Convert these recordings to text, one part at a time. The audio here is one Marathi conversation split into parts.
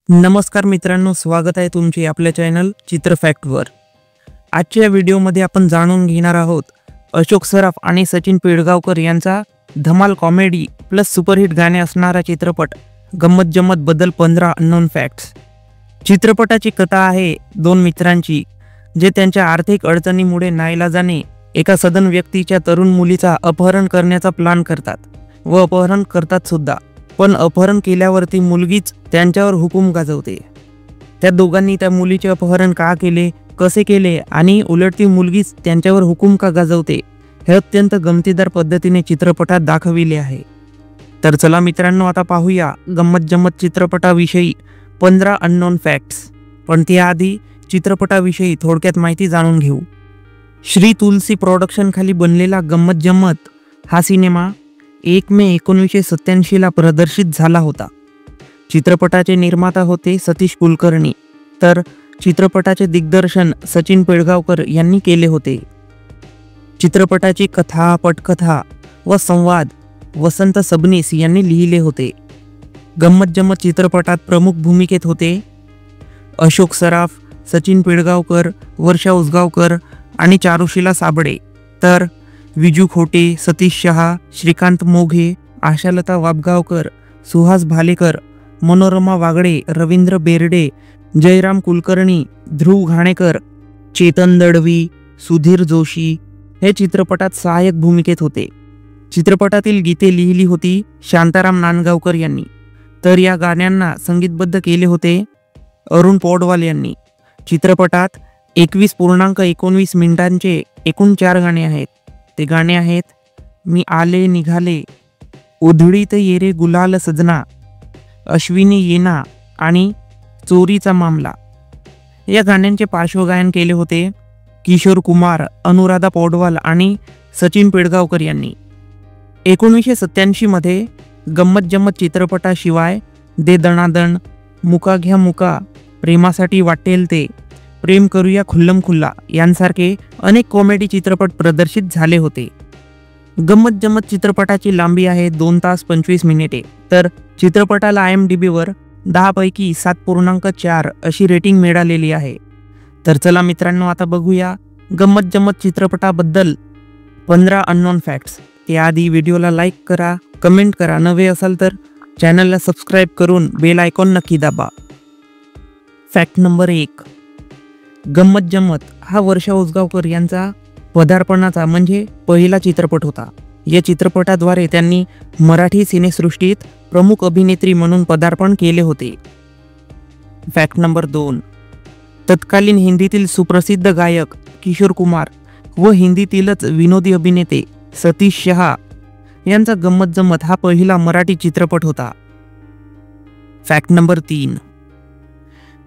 नमस्कार मित्रांनो, स्वागत आहे तुमचे आपल्या चॅनल चित्र फॅक्टवर। आजच्या व्हिडिओमध्ये आपण जाणून घेणार आहोत अशोक सराफ आणि सचिन पिळगावकर यांचा धमाल कॉमेडी प्लस सुपरहिट गाणे असणारा चित्रपट गंमत जम्मत बद्दल 15 अननोन फॅक्ट्स। चित्रपटाची कथा आहे दोन मित्रांची जे त्यांच्या आर्थिक अडचणीमुळे नाईलाजाने एका सदन व्यक्तीच्या तरुण मुलीचा अपहरण करण्याचा प्लान करतात व अपहरण करतात सुद्धा, पण अपहरण केल्यावरती मुलगीच त्यांच्यावर हुकूम गाजवते। त्या दोघांनी त्या मुलीचे अपहरण का केले, कसे केले आणि उलट ती मुलगीच त्यांच्यावर हुकूम का गाजवते हे अत्यंत गमतीदार पद्धतीने चित्रपटात दाखविले आहे। तर चला मित्रांनो, आता पाहूया गंमत जम्मत चित्रपटाविषयी 15 अननोन फॅक्ट्स। पण त्याआधी चित्रपटाविषयी थोडक्यात माहिती जाणून घेऊ। श्री तुलसी प्रोडक्शन खाली बनलेला गंमत जम्मत हा सिनेमा 1 मे 1987 ला प्रदर्शित झाला होता। चित्रपटाचे निर्माता होते सतीश कुलकर्णी, तर चित्रपटाचे दिग्दर्शन सचिन पिळगावकर यांनी केले होते। चित्रपटाची कथा, पटकथा व संवाद वसंत सबनीस यांनी लिहिले होते। गंमत जम्मत चित्रपटात प्रमुख भूमिकेत होते अशोक सराफ, सचिन पिळगावकर, वर्षा उसगावकर आणि चारुशीला साबळे, तर विजू खोटे, सतीश शहा, श्रीकांत मोघे, आशालता वाबगावकर, सुहास भालेकर, मनोरमा वागडे, रवींद्र बेर्डे, जयराम कुलकर्णी, ध्रुव घाणेकर, चेतन दळवी, सुधीर जोशी हे चित्रपटात सहाय्यक भूमिकेत होते। चित्रपटातील गीते लिहिली होती शांताराम नांदगावकर यांनी, तर या गाण्यांना संगीतबद्ध केले होते अरुण पौडवाल यांनी। चित्रपटात 21.19 मिनिटांचे एकूण 4 गाणे आहेत। ते गाणे आहेत मी आले निघाले, उधळीत येरे गुलाल सजना, अश्विनी येना आणि चोरीचा मामला। या गाण्यांचे पार्श्वगायन केले होते किशोर कुमार, अनुराधा पौडवाल आणि सचिन पिळगावकर यांनी। 1987 मध्ये गंमत जम्मत चित्रपटाशिवाय दे दणादण, मुका घ्या मुका, प्रेमासाठी वाटेल ते, प्रेम करूया खुल्लम खुल्ला यांसारखे अनेक कॉमेडी चित्रपट प्रदर्शित झाले होते। गंमत जम्मत चित्रपटाची लांबी आहे 2 तास 25 मिनिटे, तर चित्रपटाला IMDb वर 10 पैकी 7.4 अशी रेटिंग मिळालेली आहे। तर चला मित्रांनो, आता बघूया गंमत जम्मत चित्रपटाबद्दल 15 अननोन फॅक्ट्स। त्याआधी व्हिडिओला लाईक करा, कमेंट करा, नवे असाल तर चॅनलला सबस्क्राईब करून बेल आयकॉन नक्की दाबा। फॅक्ट नंबर 1, गंमत जम्मत हा वर्षा उसगावकर यांचा पदार्पणाचा म्हणजे पहिला चित्रपट होता। या चित्रपटाद्वारे त्यांनी मराठी सिनेसृष्टीत प्रमुख अभिनेत्री म्हणून पदार्पण केले होते। फॅक्ट नंबर 2, तत्कालीन हिंदीतील सुप्रसिद्ध गायक किशोर कुमार व हिंदीतीलच विनोदी अभिनेते सतीश शहा यांचा गंमत जम्मत हा पहिला मराठी चित्रपट होता। फॅक्ट नंबर 3,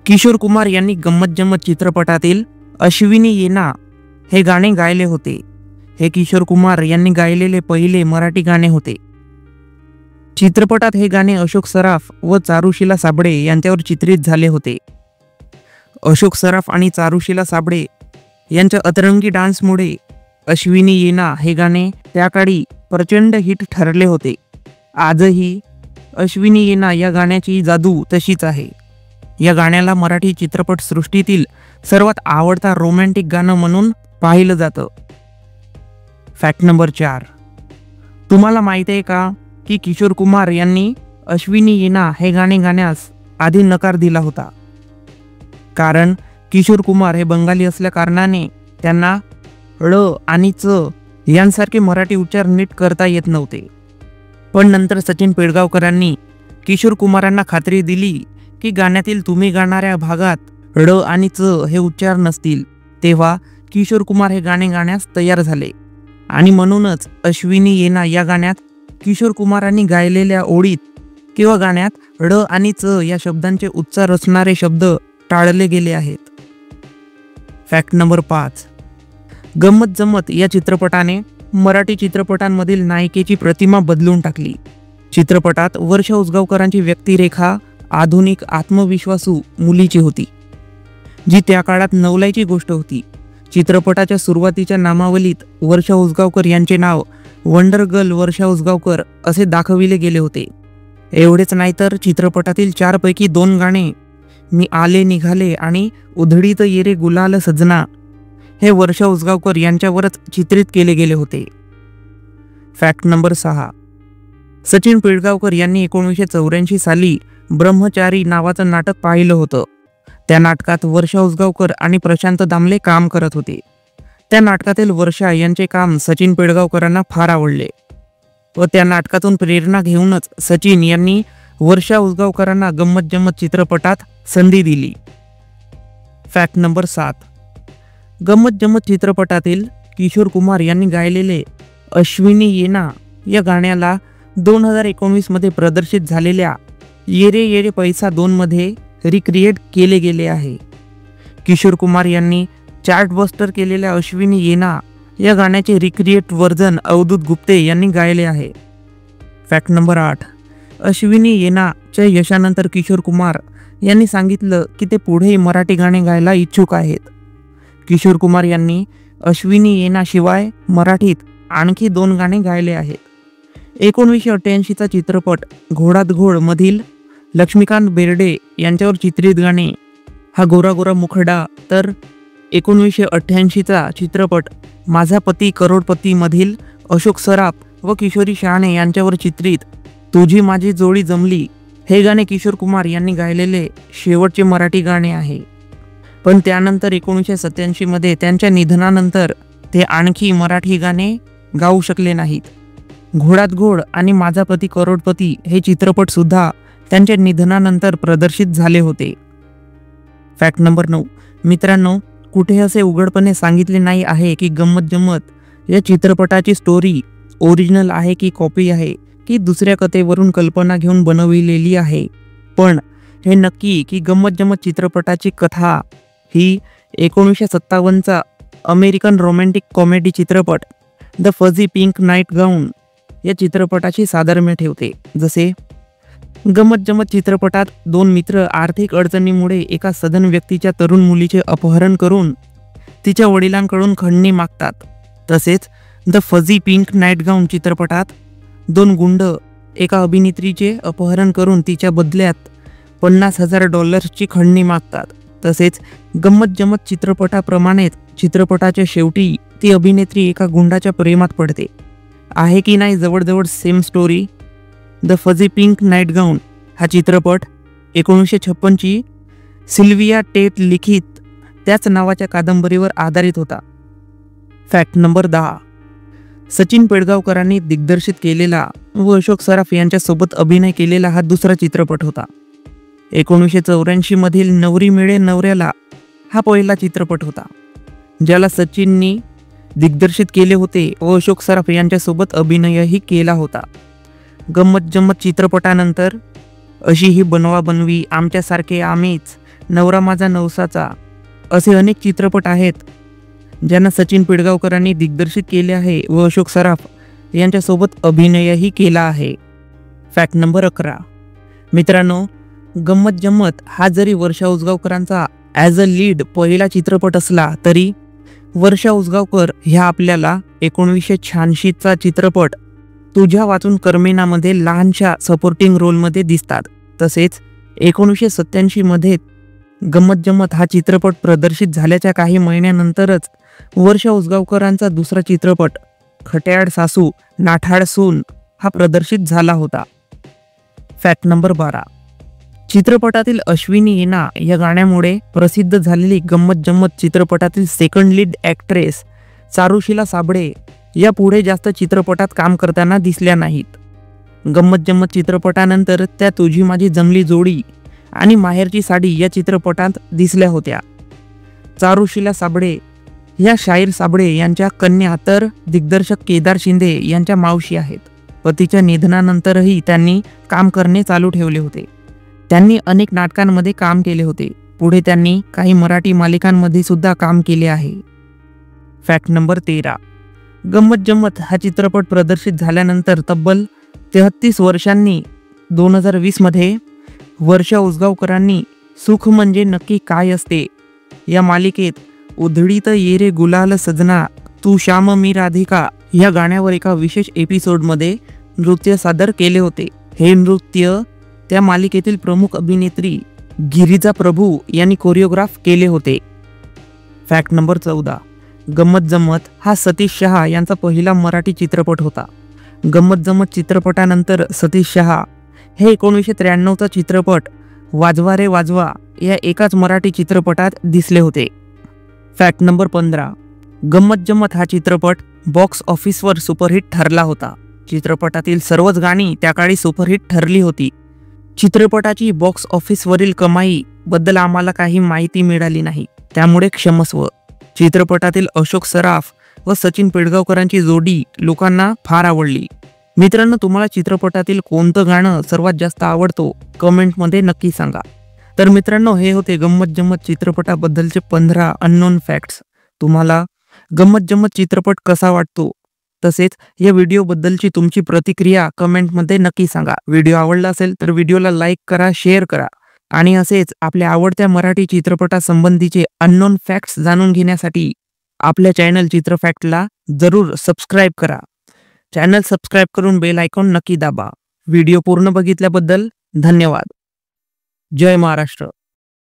किशोर कुमार यांनी गंमत जम्मत चित्रपटातील अश्विनी येना हे गाणे गायले होते। हे किशोर कुमार यांनी गायलेले पहिले मराठी गाणे होते। चित्रपटात हे गाणे अशोक सराफ व चारुशीला साबळे यांच्यावर चित्रित झाले होते। अशोक सराफ आणि चारुशीला साबळे यांच्या अतरंगी डान्समुळे अश्विनी येना हे गाणे त्या काळी प्रचंड हिट ठरले होते। आजही अश्विनी येना या गाण्याची जादू तशीच आहे। या गाण्याला मराठी चित्रपट सृष्टीतील सर्वात आवडता रोमॅन्टिक गाणं म्हणून पाहिलं जातं। फॅक्ट नंबर 4, तुम्हाला माहित आहे का की किशोर कुमार यांनी अश्विनी येना हे गाणे गाण्यास आधी नकार दिला होता, कारण किशोर कुमार हे बंगाली असल्या कारणाने त्यांना ळ आणि च यांसारखे मराठी उच्चार नीट करता येत नव्हते। पण नंतर सचिन पिळगावकरांनी किशोर कुमारांना खात्री दिली की गाण्यातील तुम्ही गाणाऱ्या भागात ळ आणि च हे उच्चार नसतील, तेव्हा किशोर कुमार हे गाणे गाण्यास तयार झाले आणि म्हणूनच अश्विनी येना या गाण्यात किशोर कुमारांनी गायलेल्या ओळीत किंवा गाण्यात ळ आणि च या शब्दांचे उच्चार असणारे शब्द टाळले गेले आहेत। फॅक्ट नंबर 5, गंमत जम्मत या चित्रपटाने मराठी चित्रपटांमधील नायिकेची प्रतिमा बदलून टाकली। चित्रपटात वर्षा उसगावकरांची व्यक्तिरेखा आधुनिक आत्मविश्वासू मुलीची होती, जी त्या काळात नवलाईची गोष्ट होती। चित्रपटाच्या सुरुवातीच्या नामावलीत वर्षा उसगावकर यांचे नाव वंडर गर्ल वर्षा उसगावकर असे दाखविले गेले होते। एवढेच नाही तर चित्रपटातील 4 पैकी 2 गाणे मी आले निघाले आणि उधळीत येरे गुलाल सजना हे वर्षा उसगावकर यांच्यावरच चित्रित केले गेले होते. Fact number 6. सचिन पिळगावकर यांनी 1984 साली ब्रह्मचारी नावाचं नाटक पाहिलं होतं. त्या नाटकात वर्षा उसगावकर आणि प्रशांत दामले काम करत होते. त्या नाटकातील वर्षा यांचे काम सचिन पिळगावकरांना फार आवडले व त्या नाटकातून प्रेरणा घेऊनच सचिन यांनी वर्षा उसगावकरांना गंमत जम्मत चित्रपटात संधी दिली. Fact number 7. गंमत जम्मत चित्रपटातील किशोर कुमार यांनी गायलेले अश्विनी येना या गाण्याला 2019 मध्ये प्रदर्शित झालेल्या येरे येरे पैसा 2 मध्ये रिक्रिएट केले गेले आहे. किशोर कुमार यांनी चार्टबस्टर केलेल्या अश्विनी येना या गाण्याचे रिक्रिएट व्हर्जन अवधूत गुप्ते यांनी गायले आहे. Fact number 8. अश्विनी येनाच्या यशानंतर किशोर कुमार यांनी सांगितलं की ते पुढे मराठी गाणे गायला इच्छुक आहेत. किशोर कुमार यांनी अश्विनी येनाशिवाय मराठीत आणखी 2 गाणे गायले आहेत. 1988चा चित्रपट घोडात घोड मधील लक्ष्मीकांत बेर्डे यांच्यावर चित्रित गाणे हा गोरा गोरा मुखडा, तर 1988चा चित्रपट माझा पती करोडपती मधील अशोक सराफ व किशोरी शहाणे यांच्यावर चित्रित तुझी माझी जोडी जमली हे गाणे किशोर कुमार यांनी गायलेले शेवटचे मराठी गाणे आहे. पण त्यानंतर 1987 मध्ये त्यांच्या निधनानंतर ते आणखी मराठी गाणे गाऊ शकले नाहीत. घोडात घोड आणि माझा पती करोडपती हे चित्रपट सुद्धा त्यांच्या निधनानंतर प्रदर्शित झाले होते. Fact number 9. मित्रांनो, कुठे असे उघडपणे सांगितले नाही आहे की गंमत जम्मत या चित्रपटाची स्टोरी ओरिजिनल आहे की कॉपी आहे की दुसऱ्या कथेवरून कल्पना घेऊन बनविलेली आहे. पण हे नक्की की गंमत जम्मत चित्रपटाची कथा ही 1957चा अमेरिकन रोमॅन्टिक कॉमेडी चित्रपट द फझी पिंक नाईट गाऊन या चित्रपटाची साधर्म्य ठेवते. जसे गंमत जम्मत चित्रपटात 2 मित्र आर्थिक अडचणीमुळे एका सधन व्यक्तीच्या तरुण मुलीचे अपहरण करून तिच्या वडिलांकडून खंडणी मागतात. तसेच द फझी पिंक नाईट गाऊन चित्रपटात 2 गुंड एका अभिनेत्रीचे अपहरण करून तिच्या बदल्यात $50,000 खंडणी मागतात. तसेच गंमत जम्मत चित्रपटाप्रमाणेच चित्रपटाच्या शेवटी ती अभिनेत्री एका गुंडाच्या प्रेमात पडते. आहे की नाही जवळजवळ same story. The fuzzy pink nightgown हा चित्रपट 1956ची सिल्विया टेट लिखित त्याच नावाच्या कादंबरीवर आधारित होता. Fact number 10. सचिन पिळगावकरांनी दिग्दर्शित केलेला व अशोक सराफ यांच्यासोबत अभिनय केलेला हा दुसरा चित्रपट होता. 1984 मधील नवरी मिळे नवऱ्याला हा पहिला चित्रपट होता ज्याला सचिननी दिग्दर्शित केले होते व अशोक सराफ यांच्यासोबत अभिनयही केला होता. गंमत जम्मत चित्रपटानंतर अशी ही बनवा बनवी, आमच्यासारखे आम्हीच, नवरा माझा नवसाचा असे अनेक चित्रपट आहेत ज्यांना सचिन पिळगावकरांनी दिग्दर्शित केले आहे व अशोक सराफ यांच्यासोबत अभिनयही केला आहे. Fact number 11. मित्रांनो, गंमत जम्मत हा जरी वर्षा उसगावकरांचा ॲज अ लीड पहिला चित्रपट असला तरी वर्षा उसगावकर ह्या आपल्याला 1986चा चित्रपट तुझ्या वाचून कर्मेनामध्ये लहानशा सपोर्टिंग रोलमध्ये दिसतात. तसेच 1987 मध्ये गंमत जम्मत हा चित्रपट प्रदर्शित झाल्याच्या काही महिन्यानंतरच वर्षा उसगावकरांचा दुसरा चित्रपट खट्याळ सासू नाठाळ सून हा प्रदर्शित झाला होता. Fact number 12. चित्रपटातील अश्विनी येना या गाण्यामुळे प्रसिद्ध झालेली गंमत जम्मत चित्रपटातील second lead actress Charushila Sable या पुढे जास्त चित्रपटात काम करताना दिसल्या नाहीत. गंमत जम्मत चित्रपटानंतर त्या तुझी माझी जमली जोडी आणि माहेरची साडी या चित्रपटात दिसल्या होत्या. चारुशिला साबळे या शाहीर साबळे यांच्या कन्या तर दिग्दर्शक केदार शिंदे यांच्या मावशी आहेत. पतीच्या निधनानंतरही त्यांनी काम करणे चालू ठेवले होते. त्यांनी अनेक नाटकांमध्ये काम केले होते. पुढे त्यांनी काही मराठी मालिकांमध्ये सुद्धा काम केले आहे. Fact number 13. गंमत जम्मत हा चित्रपट प्रदर्शित झाल्यानंतर तब्बल 33 वर्षांनी 2020 मध्ये वर्षा उसगावकरांनी सुख म्हणजे नक्की काय असते या मालिकेत उधळीत येरे गुलाल सजना तू श्याम मी राधिका या गाण्यावर एका विशेष एपिसोडमध्ये नृत्य सादर केले होते. हे नृत्य त्या मालिकेतील प्रमुख अभिनेत्री गिरिजा प्रभू यांनी कोरिओग्राफ केले होते? Fact number 14. गंमत जम्मत हा सतीश शहा यांचा पहिला मराठी चित्रपट होता. गंमत जम्मत चित्रपटानंतर सतीश शहा हे 1993चा चित्रपट वाजवा रे वाजवा या एकाच मराठी चित्रपटात दिसले होते. Fact number 15. गंमत जम्मत हा चित्रपट बॉक्स ऑफिसवर सुपरहिट ठरला होता. चित्रपटातील सर्वच गाणी त्या काळी सुपरहिट ठरली होती. चित्रपटाची बॉक्स ऑफिसवरील कमाई बद्दल आम्हाला काही माहिती मिळाली नाही, त्यामुळे क्षमस्व. चित्रपटातील अशोक सराफ व सचिन पिळगावकरांची जोडी लोकांना फार आवडली. मित्रांनो, तुम्हाला चित्रपटातील कोणतं गाणं सर्वात जास्त आवडतो कमेंटमध्ये नक्की सांगा. तर मित्रांनो, हे होते गंमत जम्मत चित्रपटाबद्दलचे 15 अननोन फॅक्ट्स. तुम्हाला गंमत जम्मत चित्रपट कसा वाटतो, तसेच या व्हिडिओबद्दलची तुमची प्रतिक्रिया कमेंटमध्ये नक्की सांगा. व्हिडिओ आवडला असेल तर व्हिडिओला लाईक करा, शेअर करा आणि असेच आपल्या आवडत्या मराठी चित्रपटासंबंधीचे अननोन फॅक्ट्स जाणून घेण्यासाठी आपल्या चॅनल चित्रफॅक्टला जरूर सबस्क्राईब करा. चॅनल सबस्क्राईब करून बेल आयकॉन नक्की दाबा. व्हिडिओ पूर्ण बघितल्याबद्दल धन्यवाद. जय महाराष्ट्र.